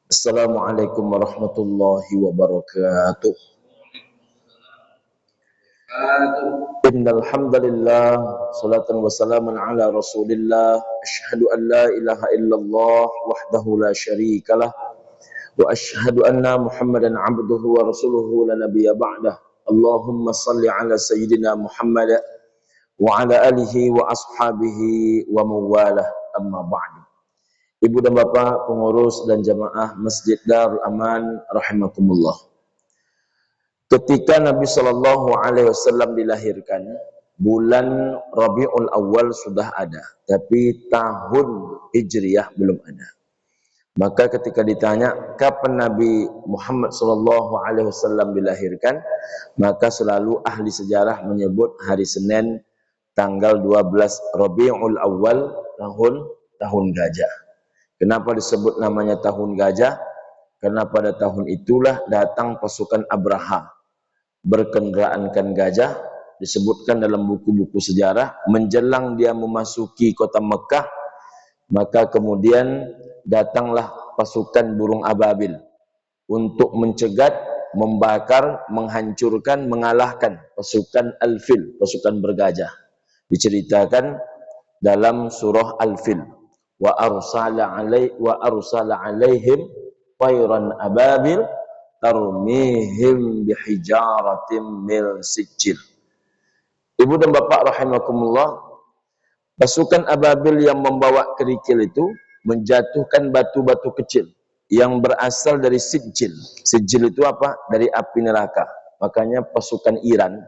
Assalamualaikum warahmatullahi wabarakatuh. Innal hamdalillah salatan wa salaman ala Rasulillah asyhadu an la ilaha illallah wahdahu la syarikalah wa asyhadu anna Muhammadan abduhu wa rasuluhu la nabiyya ba'dah. Allahumma salli ala sayyidina Muhammad wa ala alihi wa ashabihi wa mawalah, amma ba'du. Ibu dan bapak pengurus dan jamaah Masjid Darul Aman rahimakumullah. Ketika Nabi Shallallahu Alaihi Wasallam dilahirkan, bulan Rabiul Awal sudah ada, tapi tahun Hijriyah belum ada. Maka ketika ditanya kapan Nabi Muhammad Shallallahu Alaihi Wasallam dilahirkan, maka selalu ahli sejarah menyebut hari Senin tanggal 12 Rabiul Awal tahun gajah. Kenapa disebut namanya tahun gajah? Karena pada tahun itulah datang pasukan Abraha berkendaraankan gajah, disebutkan dalam buku-buku sejarah. Menjelang dia memasuki kota Mekah, maka kemudian datanglah pasukan burung ababil untuk mencegat, membakar, menghancurkan, mengalahkan pasukan Al-Fil, pasukan bergajah. Diceritakan dalam surah Al-Fil, wa arsala alaihim tayran ababil tarmihim bihijaratin min sijil. Ibu dan bapak rahimakumullah, pasukan ababil yang membawa kerikil itu menjatuhkan batu-batu kecil yang berasal dari sijil. Sijil itu apa? Dari api neraka. Makanya pasukan Iran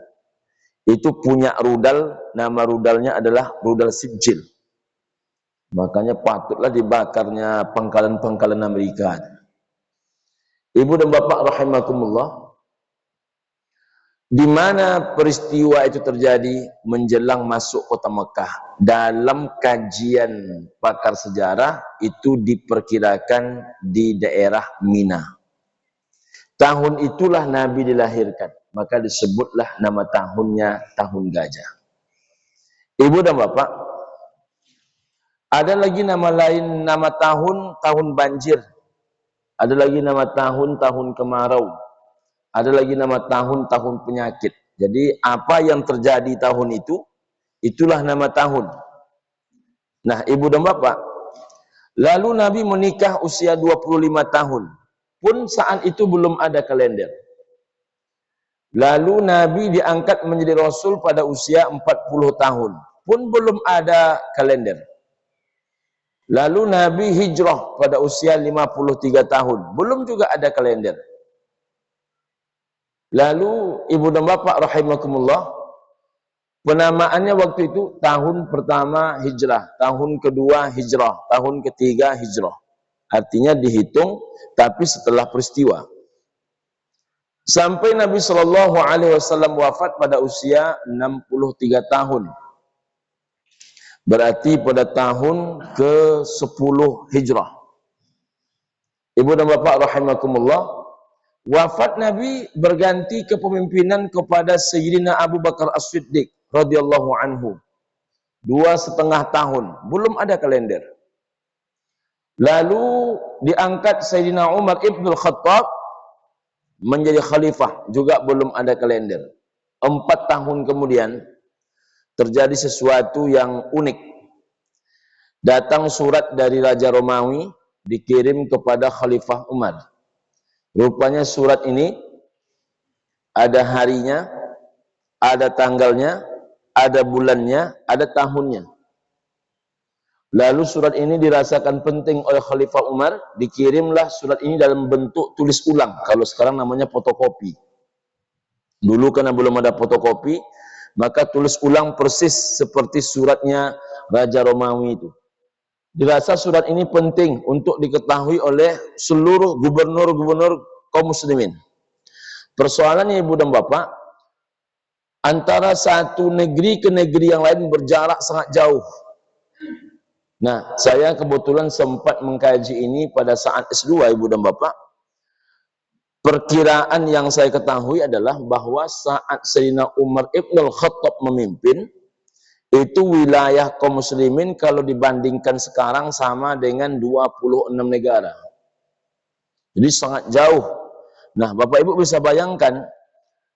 itu punya rudal, nama rudalnya adalah rudal sijil. Makanya patutlah dibakarnya pangkalan-pangkalan Amerika. Ibu dan bapak rahimakumullah, di mana peristiwa itu terjadi menjelang masuk kota Mekah. Dalam kajian pakar sejarah itu diperkirakan di daerah Mina. Tahun itulah Nabi dilahirkan, maka disebutlah nama tahunnya tahun gajah. Ibu dan bapak, ada lagi nama lain, nama tahun banjir. Ada lagi nama tahun kemarau. Ada lagi nama tahun penyakit. Jadi apa yang terjadi tahun itu, itulah nama tahun. Nah, ibu dan bapak, lalu Nabi menikah usia 25 tahun. Pun saat itu belum ada kalender. Lalu Nabi diangkat menjadi Rasul pada usia 40 tahun. Pun belum ada kalender. Lalu Nabi hijrah pada usia 53 tahun. Belum juga ada kalender. Lalu ibu dan bapak rahimakumullah, penamaannya waktu itu tahun pertama hijrah, tahun kedua hijrah, tahun ketiga hijrah. Artinya dihitung tapi setelah peristiwa. Sampai Nabi Shallallahu Alaihi Wasallam wafat pada usia 63 tahun. Berarti pada tahun ke-10 hijrah. Ibu dan bapak rahimakumullah, wafat Nabi berganti kepemimpinan kepada Sayyidina Abu Bakar As-Siddiq radhiyallahu anhu. 2,5 tahun, belum ada kalender. Lalu diangkat Sayyidina Umar Ibnul Khattab menjadi khalifah, juga belum ada kalender. 4 tahun kemudian terjadi sesuatu yang unik. Datang surat dari Raja Romawi dikirim kepada Khalifah Umar. Rupanya surat ini ada harinya, ada tanggalnya, ada bulannya, ada tahunnya. Lalu surat ini dirasakan penting oleh Khalifah Umar, dikirimlah surat ini dalam bentuk tulis ulang. Kalau sekarang namanya fotokopi. Dulu karena belum ada fotokopi, maka tulis ulang persis seperti suratnya Raja Romawi itu. Dirasa surat ini penting untuk diketahui oleh seluruh gubernur-gubernur kaum muslimin. Persoalannya ibu dan bapak, antara satu negeri ke negeri yang lain berjarak sangat jauh. Nah, saya kebetulan sempat mengkaji ini pada saat S2 ibu dan bapak. Perkiraan yang saya ketahui adalah bahwa saat Sayyidina Umar Ibnul Khattab memimpin, itu wilayah kaum muslimin kalau dibandingkan sekarang sama dengan 26 negara. Jadi sangat jauh. Nah, Bapak Ibu bisa bayangkan,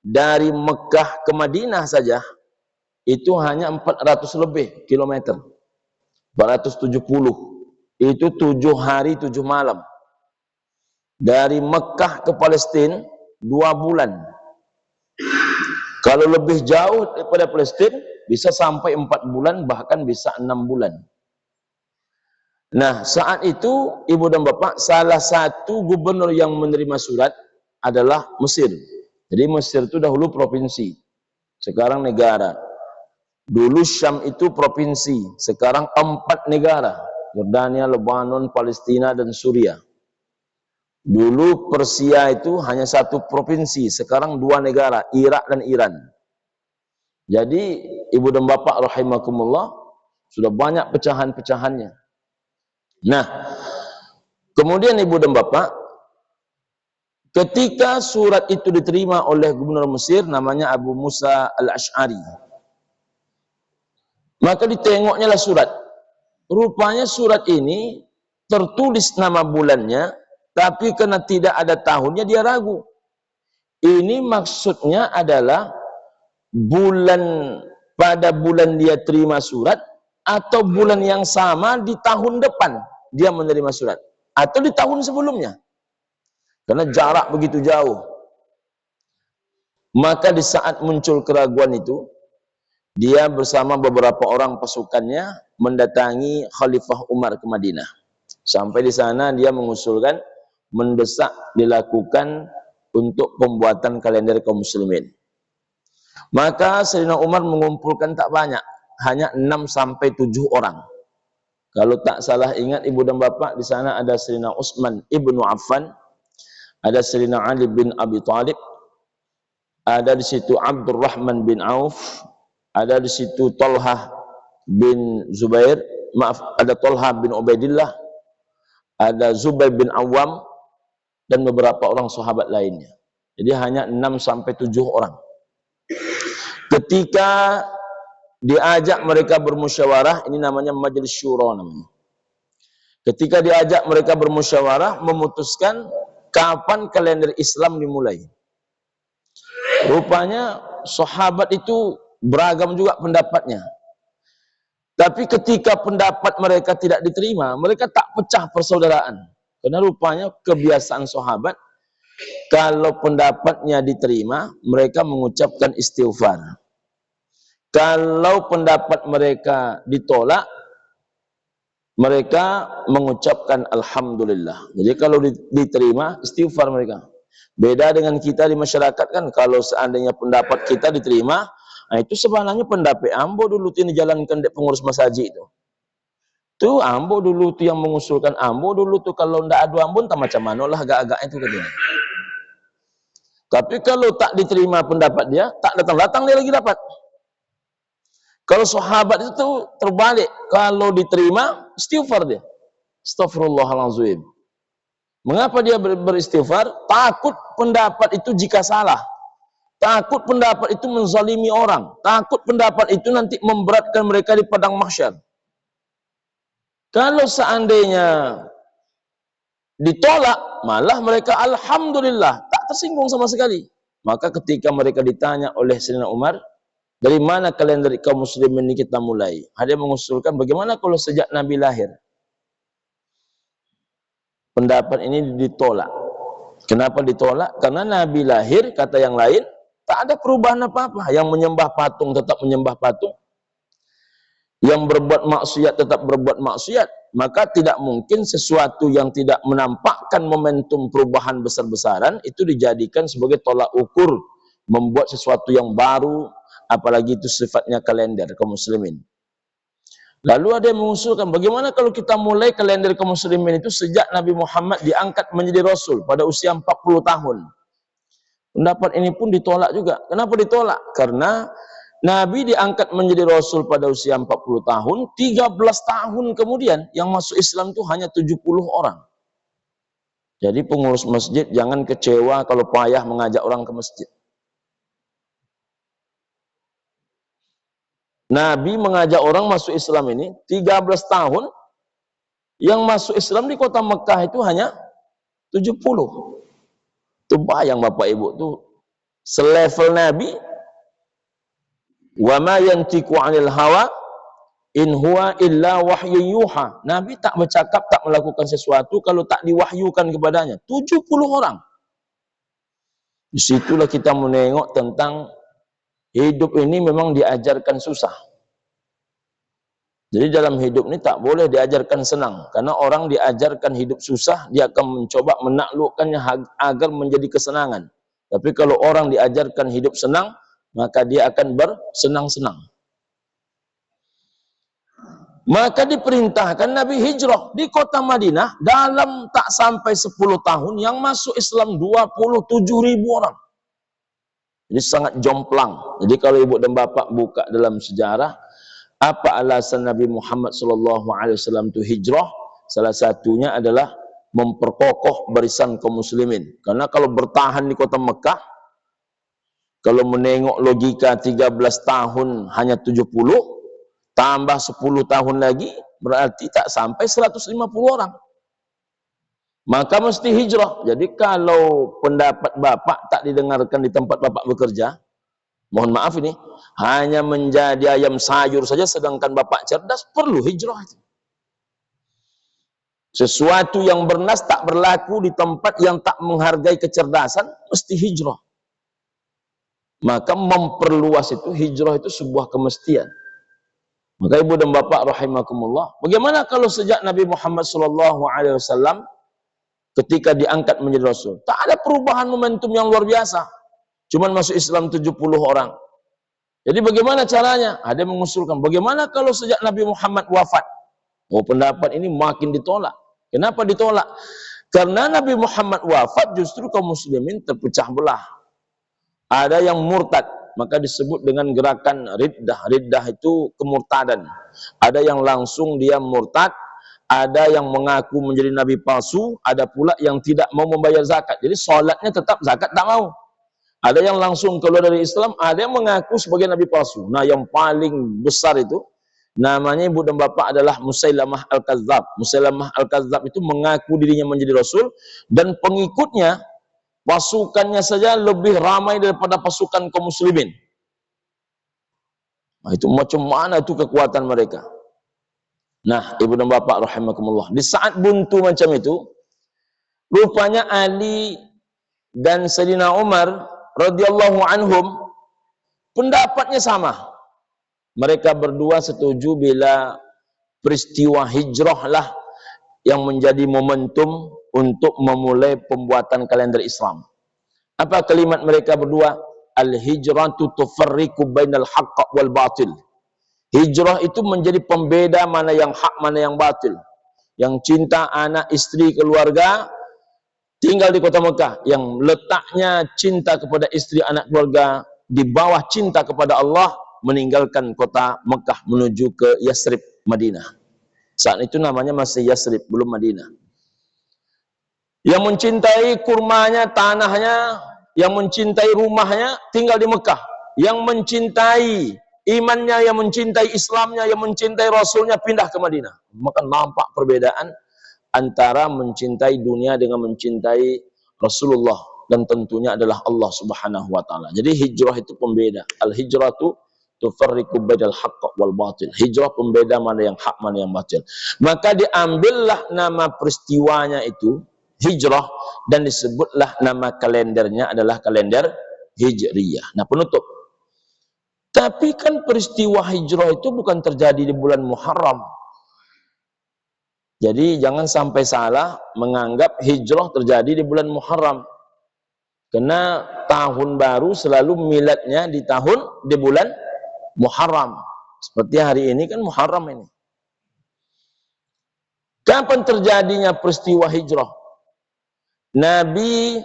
dari Mekah ke Madinah saja, itu hanya 400 lebih kilometer. 470. Itu 7 hari 7 malam. Dari Mekah ke Palestina 2 bulan. Kalau lebih jauh daripada Palestina bisa sampai 4 bulan, bahkan bisa 6 bulan. Nah, saat itu Ibu dan Bapak, salah satu gubernur yang menerima surat adalah Mesir. Jadi Mesir itu dahulu provinsi, sekarang negara. Dulu Syam itu provinsi, sekarang 4 negara. Yordania, Lebanon, Palestina, dan Suriah. Dulu Persia itu hanya 1 provinsi, sekarang 2 negara, Irak dan Iran. Jadi Ibu dan Bapak rahimakumullah, sudah banyak pecahan-pecahannya. Nah, kemudian Ibu dan Bapak, ketika surat itu diterima oleh gubernur Mesir, namanya Abu Musa al-Ash'ari, maka ditengoknya lah surat. Rupanya surat ini tertulis nama bulannya, tapi karena tidak ada tahunnya dia ragu. Ini maksudnya adalah pada bulan dia terima surat, atau bulan yang sama di tahun depan dia menerima surat, atau di tahun sebelumnya, karena jarak begitu jauh. Maka di saat muncul keraguan itu, dia bersama beberapa orang pasukannya mendatangi Khalifah Umar ke Madinah. Sampai di sana dia mengusulkan, mendesak dilakukan untuk pembuatan kalender kaum muslimin. Maka Sayyidina Umar mengumpulkan tak banyak, hanya 6-7 orang. Kalau tak salah ingat Ibu dan Bapak, di sana ada Sayyidina Utsman ibnu Affan, ada Sayyidina Ali bin Abi Thalib, ada di situ Abdurrahman bin Auf, ada di situ Thalhah bin Zubair, ada Thalhah bin Ubaidillah, ada Zubair bin Awam, dan beberapa orang sahabat lainnya. Jadi hanya 6-7 orang. Ketika diajak mereka bermusyawarah, ini namanya Majelis Syura namanya. Ketika diajak mereka bermusyawarah, memutuskan kapan kalender Islam dimulai. Rupanya sahabat itu beragam juga pendapatnya. Tapi ketika pendapat mereka tidak diterima, mereka tak pecah persaudaraan. Karena rupanya kebiasaan sahabat, kalau pendapatnya diterima, mereka mengucapkan istighfar. Kalau pendapat mereka ditolak, mereka mengucapkan alhamdulillah. Jadi kalau diterima, istighfar mereka. Beda dengan kita di masyarakat kan, kalau seandainya pendapat kita diterima, nah itu sebenarnya pendapat ambo dulu yang dijalankan di pengurus masjid itu. Tuh ambo dulu tuh yang mengusulkan, ambo dulu tuh kalau ndak adu ambo entah macam mana lah agak-agak itu katanya. Tapi kalau tak diterima pendapat dia, tak datang-datang dia lagi dapat. Kalau sahabat itu terbalik, kalau diterima istighfar dia. Astaghfirullahaladzim. Mengapa dia beristighfar? Takut pendapat itu jika salah. Takut pendapat itu menzalimi orang. Takut pendapat itu nanti memberatkan mereka di padang mahsyar. Kalau seandainya ditolak, malah mereka alhamdulillah, tak tersinggung sama sekali. Maka ketika mereka ditanya oleh Sayyidina Umar, dari mana kalender kaum muslimin ini kita mulai? Ada yang mengusulkan, bagaimana kalau sejak Nabi lahir? Pendapat ini ditolak. Kenapa ditolak? Karena Nabi lahir, kata yang lain, tak ada perubahan apa-apa. Yang menyembah patung tetap menyembah patung. Yang berbuat maksiat tetap berbuat maksiat. Maka tidak mungkin sesuatu yang tidak menampakkan momentum perubahan besar-besaran itu dijadikan sebagai tolak ukur membuat sesuatu yang baru, apalagi itu sifatnya kalender kaum muslimin. Lalu ada yang mengusulkan, bagaimana kalau kita mulai kalender kaum muslimin itu sejak Nabi Muhammad diangkat menjadi Rasul pada usia 40 tahun. Pendapat ini pun ditolak juga. Kenapa ditolak? Karena Nabi diangkat menjadi Rasul pada usia 40 tahun, 13 tahun kemudian yang masuk Islam itu hanya 70 orang. Jadi pengurus masjid jangan kecewa kalau payah mengajak orang ke masjid. Nabi mengajak orang masuk Islam ini 13 tahun, yang masuk Islam di kota Mekah itu hanya 70. Tuh bayang Bapak Ibu tuh selevel Nabi. Wa ma yantiqu 'anil hawa in huwa illa wahyu yuha. Nabi tak bercakap, tak melakukan sesuatu kalau tak diwahyukan kepadanya. 70 orang. Disitulah kita menengok tentang hidup ini memang diajarkan susah. Jadi dalam hidup ini tak boleh diajarkan senang. Karena orang diajarkan hidup susah, dia akan mencoba menaklukkannya agar menjadi kesenangan. Tapi kalau orang diajarkan hidup senang, maka dia akan bersenang-senang. Maka diperintahkan Nabi hijrah di kota Madinah dalam tak sampai 10 tahun yang masuk Islam 27.000 orang. Jadi sangat jomplang. Jadi kalau ibu dan bapak buka dalam sejarah, apa alasan Nabi Muhammad SAW itu hijrah? Salah satunya adalah memperkokoh barisan kaum muslimin. Karena kalau bertahan di kota Mekah, kalau menengok logika 13 tahun hanya 70, tambah 10 tahun lagi, berarti tak sampai 150 orang. Maka mesti hijrah. Jadi kalau pendapat bapak tak didengarkan di tempat bapak bekerja, mohon maaf ini, hanya menjadi ayam sayur saja sedangkan bapak cerdas, perlu hijrah itu. Sesuatu yang bernas tak berlaku di tempat yang tak menghargai kecerdasan, mesti hijrah. Maka memperluas itu, hijrah itu sebuah kemestian. Maka ibu dan bapak rahimakumullah, bagaimana kalau sejak Nabi Muhammad SAW ketika diangkat menjadi Rasul, tak ada perubahan momentum yang luar biasa, cuman masuk Islam 70 orang. Jadi bagaimana caranya? Ada yang mengusulkan, bagaimana kalau sejak Nabi Muhammad wafat? Oh, pendapat ini makin ditolak. Kenapa ditolak? Karena Nabi Muhammad wafat justru kaum muslimin terpecah belah. Ada yang murtad, maka disebut dengan gerakan riddah. Riddah itu kemurtadan. Ada yang langsung dia murtad, ada yang mengaku menjadi nabi palsu, ada pula yang tidak mau membayar zakat. Jadi sholatnya tetap, zakat tak mau. Ada yang langsung keluar dari Islam, ada yang mengaku sebagai nabi palsu. Nah, yang paling besar itu namanya ibu dan bapak adalah Musailamah Al-Kadzab. Musailamah Al-Kadzab itu mengaku dirinya menjadi Rasul, dan pengikutnya, pasukannya saja lebih ramai daripada pasukan kaum muslimin. Nah, itu macam mana itu kekuatan mereka. Nah, ibu dan bapak rahimakumullah, di saat buntu macam itu, rupanya Ali dan Sayyidina Umar radhiyallahu anhum pendapatnya sama. Mereka berdua setuju bila peristiwa hijrah lah yang menjadi momentum untuk memulai pembuatan kalender Islam. Apa kalimat mereka berdua? Al-hijratu tufarriqu bainal haqq wal batil. Hijrah itu menjadi pembeda mana yang hak, mana yang batil. Yang cinta anak, istri, keluarga tinggal di kota Mekah, yang letaknya cinta kepada istri, anak, keluarga di bawah cinta kepada Allah, meninggalkan kota Mekah menuju ke Yasrib, Madinah. Saat itu namanya masih Yasrib, belum Madinah. Yang mencintai kurmanya, tanahnya, yang mencintai rumahnya, tinggal di Mekah. Yang mencintai imannya, yang mencintai Islamnya, yang mencintai Rasulnya, pindah ke Madinah. Maka nampak perbedaan antara mencintai dunia dengan mencintai Rasulullah, dan tentunya adalah Allah Subhanahu wa taala. Jadi hijrah itu pembeda. Al-hijratu tufarriqu bainal haqq wal batil. Hijrah pembeda mana yang hak, mana yang batil. Maka diambillah nama peristiwanya itu hijrah, dan disebutlah nama kalendernya adalah kalender Hijriyah. Nah, penutup. Tapi kan peristiwa hijrah itu bukan terjadi di bulan Muharram. Jadi jangan sampai salah menganggap hijrah terjadi di bulan Muharram. Karena tahun baru selalu miladnya di bulan Muharram. Seperti hari ini kan Muharram ini. Kapan terjadinya peristiwa hijrah? Nabi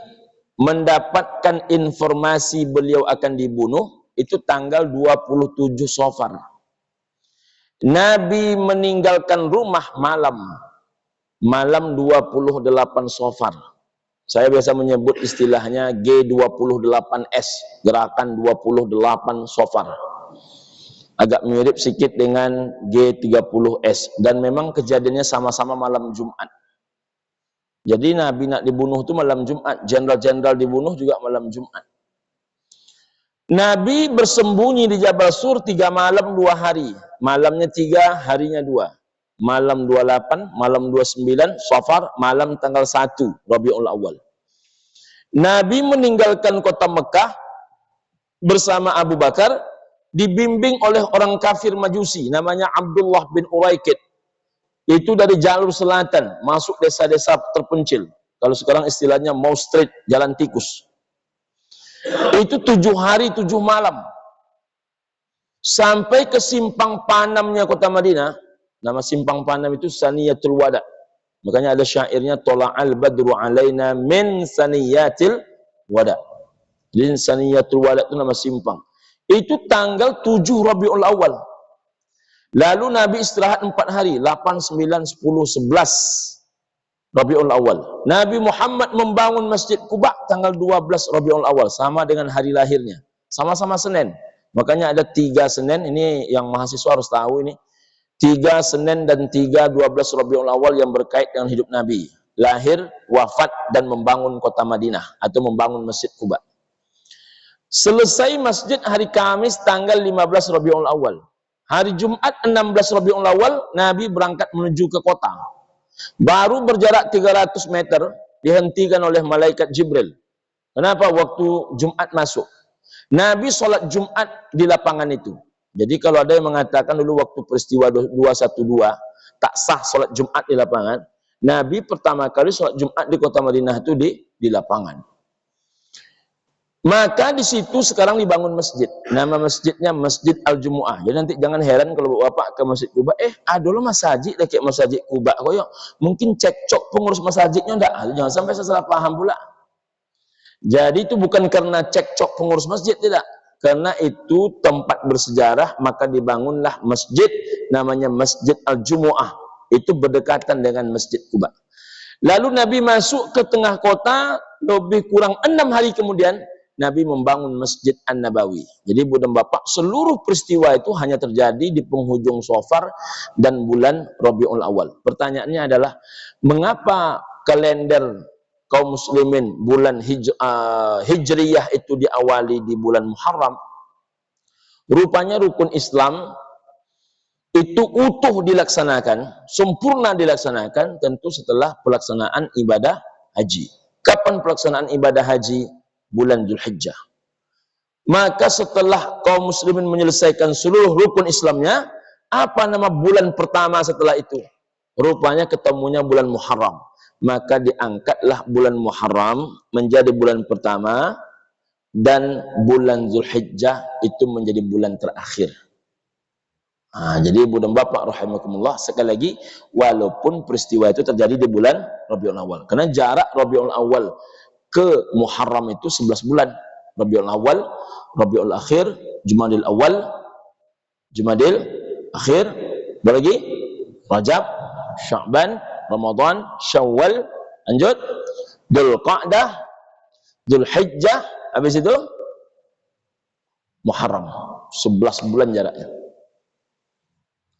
mendapatkan informasi beliau akan dibunuh itu tanggal 27 Safar. Nabi meninggalkan rumah malam 28 Safar. Saya biasa menyebut istilahnya G28S, gerakan 28 Safar. Agak mirip sedikit dengan G30S, dan memang kejadiannya sama-sama malam Jumat. Jadi Nabi nak dibunuh itu malam Jumat, jenderal-jenderal dibunuh juga malam Jumat. Nabi bersembunyi di Jabal Sur 3 malam 2 hari. Malamnya 3, harinya 2. Malam 28, malam 29, Safar, malam tanggal 1, Rabiul Awal. Nabi meninggalkan kota Mekah bersama Abu Bakar, dibimbing oleh orang kafir Majusi, namanya Abdullah bin Uraikid. Itu dari jalur selatan, masuk desa-desa terpencil. Kalau sekarang istilahnya Mau Street, jalan tikus. Itu 7 hari 7 malam sampai ke simpang panamnya kota Madinah. Nama simpang panam itu Saniyatul Wada. Makanya ada syairnya, Tola'al badru alaina min Saniyatil Wada. Jadi Saniyatul Wada itu nama simpang. Itu tanggal 7 Rabiul Awal. Lalu Nabi istirahat 4 hari, 8, 9, 10, 11 Rabiul Awal. Nabi Muhammad membangun Masjid Quba tanggal 12 Rabiul Awal, sama dengan hari lahirnya. Sama-sama Senin. Makanya ada 3 Senin, ini yang mahasiswa harus tahu ini. 3 Senin dan 3 12 Rabiul Awal yang berkait dengan hidup Nabi. Lahir, wafat, dan membangun kota Madinah atau membangun Masjid Quba. Selesai masjid hari Kamis tanggal 15 Rabiul Awal. Hari Jumat 16 Rabiul Awal, Nabi berangkat menuju ke kota. Baru berjarak 300 meter, dihentikan oleh malaikat Jibril. Kenapa? Waktu Jumat masuk. Nabi sholat Jumat di lapangan itu. Jadi kalau ada yang mengatakan dulu waktu peristiwa 212, tak sah sholat Jumat di lapangan, Nabi pertama kali sholat Jumat di kota Madinah itu di lapangan. Maka di situ sekarang dibangun masjid. Nama masjidnya Masjid Al-Jumu'ah. Jadi nanti jangan heran kalau Bapak ke Masjid Quba, dulu masjid kayak Masjid Quba. Mungkin cekcok pengurus masjidnya enggak. Jangan sampai saya salah paham pula. Jadi itu bukan karena cekcok pengurus masjid, tidak. Karena itu tempat bersejarah, maka dibangunlah masjid namanya Masjid Al-Jumu'ah. Itu berdekatan dengan Masjid Quba. Lalu Nabi masuk ke tengah kota, lebih kurang 6 hari kemudian Nabi membangun Masjid An-Nabawi. Jadi Bunda Bapak, seluruh peristiwa itu hanya terjadi di penghujung Safar dan bulan Rabiul Awal. Pertanyaannya adalah, mengapa kalender kaum muslimin bulan Hijriyah itu diawali di bulan Muharram? Rupanya rukun Islam itu utuh dilaksanakan, sempurna dilaksanakan tentu setelah pelaksanaan ibadah haji. Kapan pelaksanaan ibadah haji? Bulan Dzulhijjah. Maka setelah kaum muslimin menyelesaikan seluruh rukun Islamnya, apa nama bulan pertama setelah itu? Rupanya ketemunya bulan Muharram. Maka diangkatlah bulan Muharram menjadi bulan pertama, dan bulan Dzulhijjah itu menjadi bulan terakhir. Jadi Bunda Bapak rahimakumullah, sekali lagi, walaupun peristiwa itu terjadi di bulan Rabiul Awal, karena jarak Rabiul Awal ke Muharram itu 11 bulan. Rabiul Awal, Rabiul Akhir, Jumadil Awal, Jumadil Akhir, berlagi Rajab, Sya'ban, Ramadan, Syawal, lanjut Dzulqa'dah, Dzulhijjah, habis itu Muharram. 11 bulan jaraknya.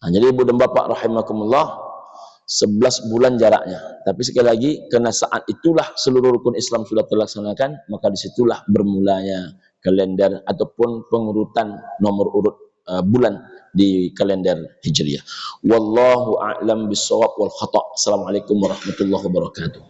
Jadi Ibu dan Bapak rahimakumullah, 11 bulan jaraknya. Tapi sekali lagi, karena saat itulah seluruh rukun Islam sudah terlaksanakan, maka disitulah bermulanya kalender ataupun pengurutan nomor urut bulan di kalender Hijriyah. Wallahu a'lam bishawab wal khata'. Assalamualaikum warahmatullahi wabarakatuh.